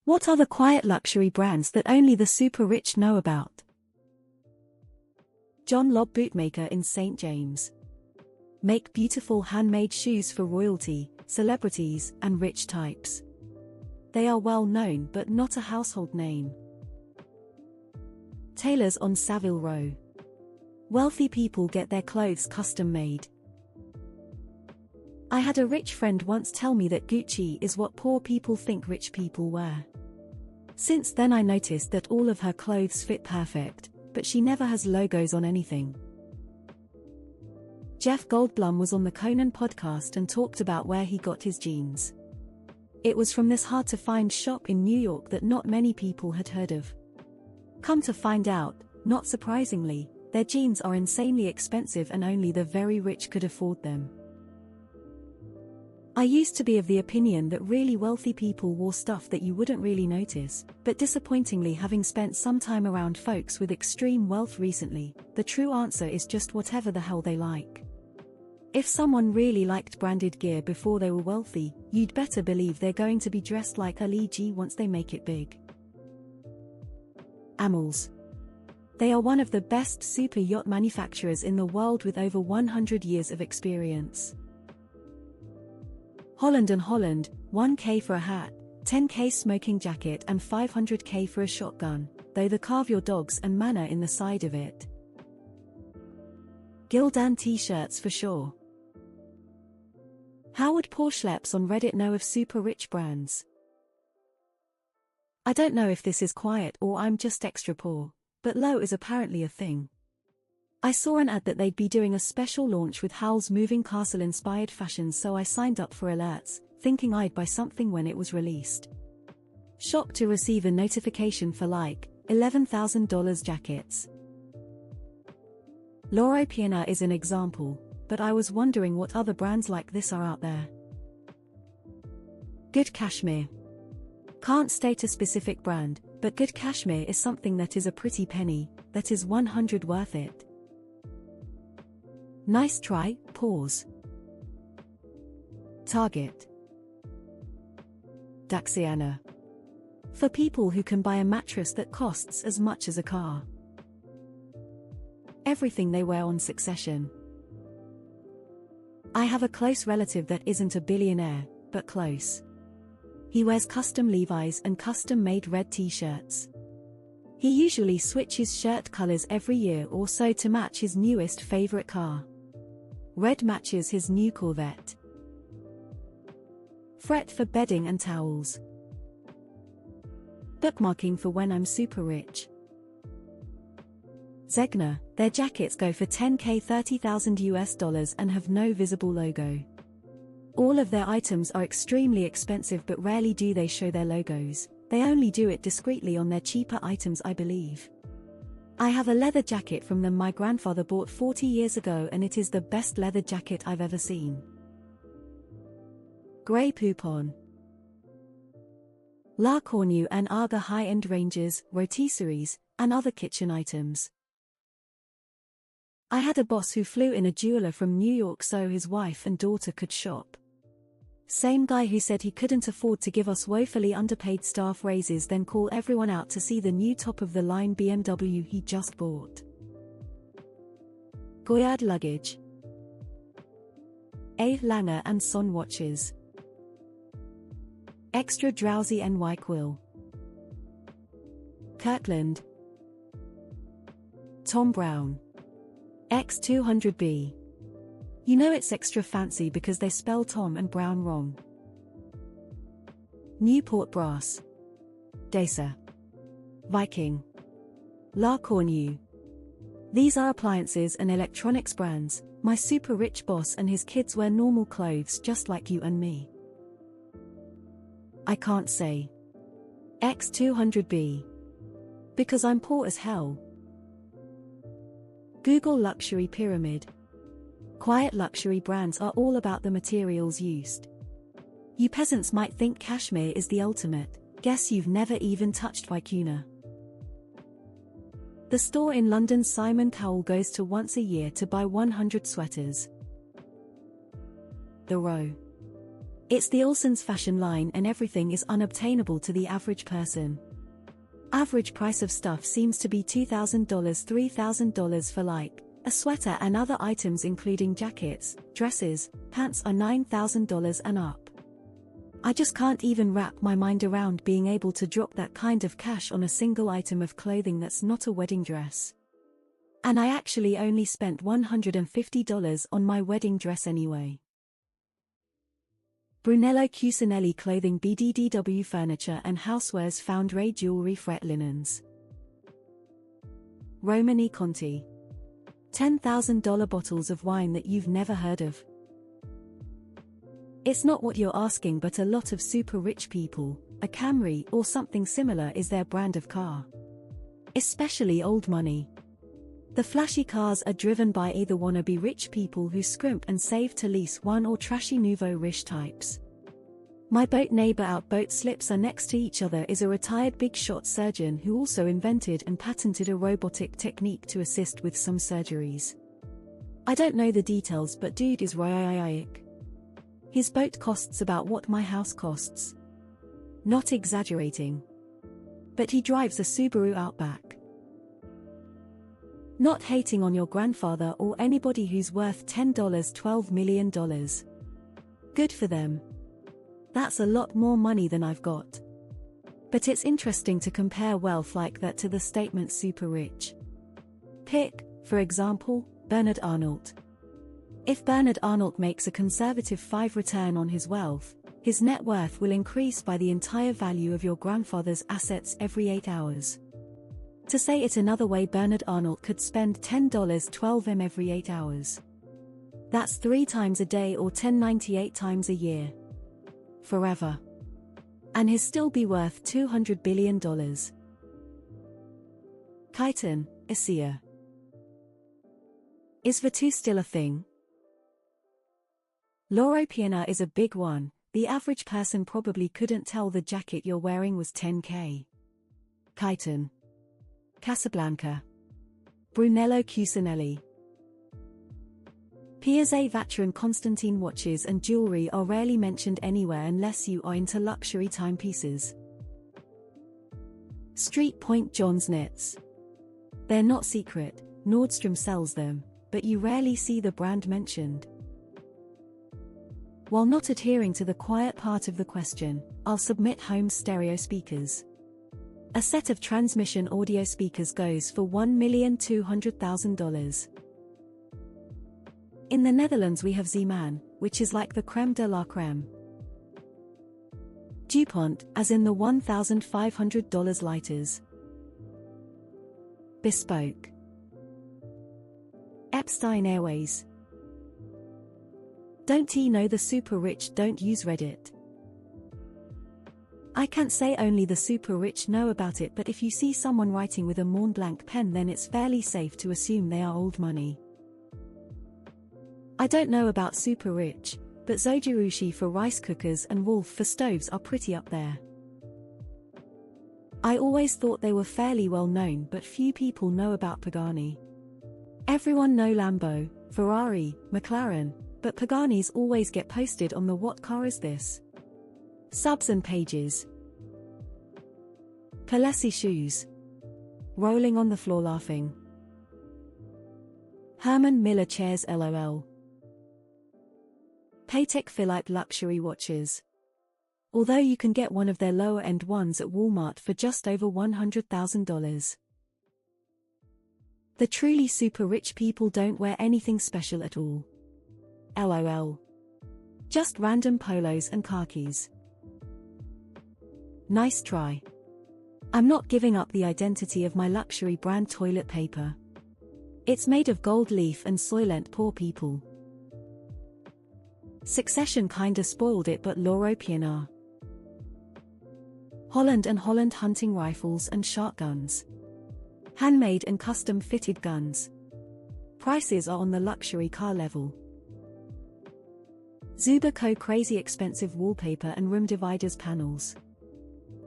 What are the quiet luxury brands that only the super rich know about? John Lobb Bootmaker in St. James. Make beautiful handmade shoes for royalty, celebrities, and rich types. They are well known but not a household name. Tailors on Savile Row. Wealthy people get their clothes custom made. I had a rich friend once tell me that Gucci is what poor people think rich people wear. Since then I noticed that all of her clothes fit perfect, but she never has logos on anything. Jeff Goldblum was on the Conan podcast and talked about where he got his jeans. It was from this hard-to-find shop in New York that not many people had heard of. Come to find out, not surprisingly, their jeans are insanely expensive and only the very rich could afford them. I used to be of the opinion that really wealthy people wore stuff that you wouldn't really notice, but disappointingly, having spent some time around folks with extreme wealth recently, the true answer is just whatever the hell they like. If someone really liked branded gear before they were wealthy, you'd better believe they're going to be dressed like Ali G once they make it big. Amels. They are one of the best super yacht manufacturers in the world with over 100 years of experience. Holland & Holland, 1K for a hat, 10K smoking jacket and 500K for a shotgun, though the carve your dogs and manner in the side of it. Gildan t-shirts for sure. How would poor schleps on Reddit know of super rich brands? I don't know if this is quiet or I'm just extra poor, but low is apparently a thing. I saw an ad that they'd be doing a special launch with Howl's moving castle-inspired fashions, so I signed up for alerts, thinking I'd buy something when it was released. Shocked to receive a notification for like $11,000 jackets. Loro Piana is an example, but I was wondering what other brands like this are out there. Good cashmere. Can't state a specific brand, but good cashmere is something that is a pretty penny, that is 100 worth it. Nice try, pause. Target. Daxiana. For people who can buy a mattress that costs as much as a car. Everything they wear on Succession. I have a close relative that isn't a billionaire, but close. He wears custom Levi's and custom-made red t-shirts. He usually switches shirt colors every year or so to match his newest favorite car. Red matches his new Corvette. Fret for bedding and towels. Bookmarking for when I'm super rich. Zegna, their jackets go for $10K, $30,000 and have no visible logo. All of their items are extremely expensive, but rarely do they show their logos. They only do it discreetly on their cheaper items, I believe. I have a leather jacket from them my grandfather bought 40 years ago, and it is the best leather jacket I've ever seen. Grey Poupon. La Cornue and Aga high-end ranges, rotisseries, and other kitchen items. I had a boss who flew in a jeweler from New York so his wife and daughter could shop. Same guy who said he couldn't afford to give us woefully underpaid staff raises, then call everyone out to see the new top-of-the-line BMW he just bought. Goyard luggage. A. Lange and Son watches. Extra drowsy NY quill. Kirkland. Tom Brown. X200B. You know it's extra fancy because they spell Tom and Brown wrong. Newport Brass. Desa. Viking. La Cornue. These are appliances and electronics brands. My super rich boss and his kids wear normal clothes just like you and me. I can't say X200B. Because I'm poor as hell. Google luxury pyramid. Quiet luxury brands are all about the materials used. You peasants might think cashmere is the ultimate. Guess you've never even touched vicuna. The store in London Simon Cowell goes to once a year to buy 100 sweaters. The Row. It's the Olsen's fashion line and everything is unobtainable to the average person. Average price of stuff seems to be $2,000, $3,000 for like a sweater, and other items including jackets, dresses, pants are $9,000 and up. I just can't even wrap my mind around being able to drop that kind of cash on a single item of clothing that's not a wedding dress. And I actually only spent $150 on my wedding dress anyway. Brunello Cucinelli Clothing BDDW Furniture and Housewares Foundry Jewelry Fret Linens. Romani Conti. $10,000 bottles of wine that you've never heard of. It's not what you're asking, but a lot of super rich people, a Camry or something similar is their brand of car. Especially old money. The flashy cars are driven by either wannabe rich people who scrimp and save to lease one or trashy nouveau riche types. My boat neighbor out boat slips are next to each other is a retired big shot surgeon who also invented and patented a robotic technique to assist with some surgeries. I don't know the details, but dude is royaic. His boat costs about what my house costs. Not exaggerating. But he drives a Subaru Outback. Not hating on your grandfather or anybody who's worth $10, $12 million. Good for them. That's a lot more money than I've got. But it's interesting to compare wealth like that to the statement super rich. Pick, for example, Bernard Arnault. If Bernard Arnault makes a conservative 5% return on his wealth, his net worth will increase by the entire value of your grandfather's assets every 8 hours. To say it another way, Bernard Arnault could spend $10 12M every 8 hours. That's 3 times a day or 1098 times a year. Forever. And he'll still be worth $200 billion. Chitin, Asia. Is Vatu still a thing? Loro Piana is a big one. The average person probably couldn't tell the jacket you're wearing was $10K. Chitin. Casablanca. Brunello Cucinelli. Piaget Vacheron Constantin watches and jewelry are rarely mentioned anywhere unless you are into luxury timepieces. Street Point John's knits. They're not secret, Nordstrom sells them, but you rarely see the brand mentioned. While not adhering to the quiet part of the question, I'll submit home stereo speakers. A set of transmission audio speakers goes for $1,200,000. In the Netherlands we have Zeeman, which is like the creme de la creme. DuPont, as in the $1,500 lighters. Bespoke. Epstein Airways. Don't you know the super rich don't use Reddit? I can't say only the super rich know about it, but if you see someone writing with a Mont Blanc pen, then it's fairly safe to assume they are old money. I don't know about super rich, but Zojirushi for rice cookers and Wolf for stoves are pretty up there. I always thought they were fairly well known, but few people know about Pagani. Everyone know Lambo, Ferrari, McLaren, but Paganis always get posted on the "what car is this?" subs and pages. Palessi shoes. Rolling on the floor laughing. Herman Miller chairs LOL. Patek Philippe luxury watches. Although you can get one of their lower-end ones at Walmart for just over $100,000. The truly super rich people don't wear anything special at all. LOL. Just random polos and khakis. Nice try. I'm not giving up the identity of my luxury brand toilet paper. It's made of gold leaf and Soylent, poor people. Succession kinda spoiled it, but Loro Piana. Holland and Holland hunting rifles and shark guns. Handmade and custom-fitted guns. Prices are on the luxury car level. Zubaco crazy expensive wallpaper and room dividers panels.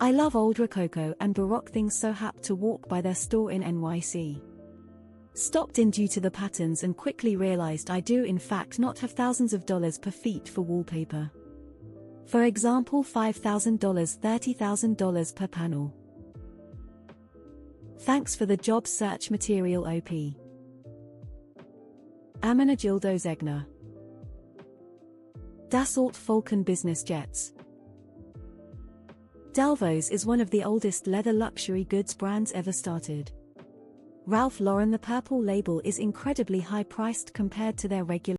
I love old Rococo and Baroque things, so happy to walk by their store in NYC. Stopped in due to the patterns and quickly realized I do in fact not have thousands of dollars per feet for wallpaper. For example, $5,000, $30,000 per panel. Thanks for the job search material, OP. Amenagildo Zegna. Dassault Falcon Business Jets. Dalvos is one of the oldest leather luxury goods brands ever started. Ralph Lauren, the purple label, is incredibly high-priced compared to their regular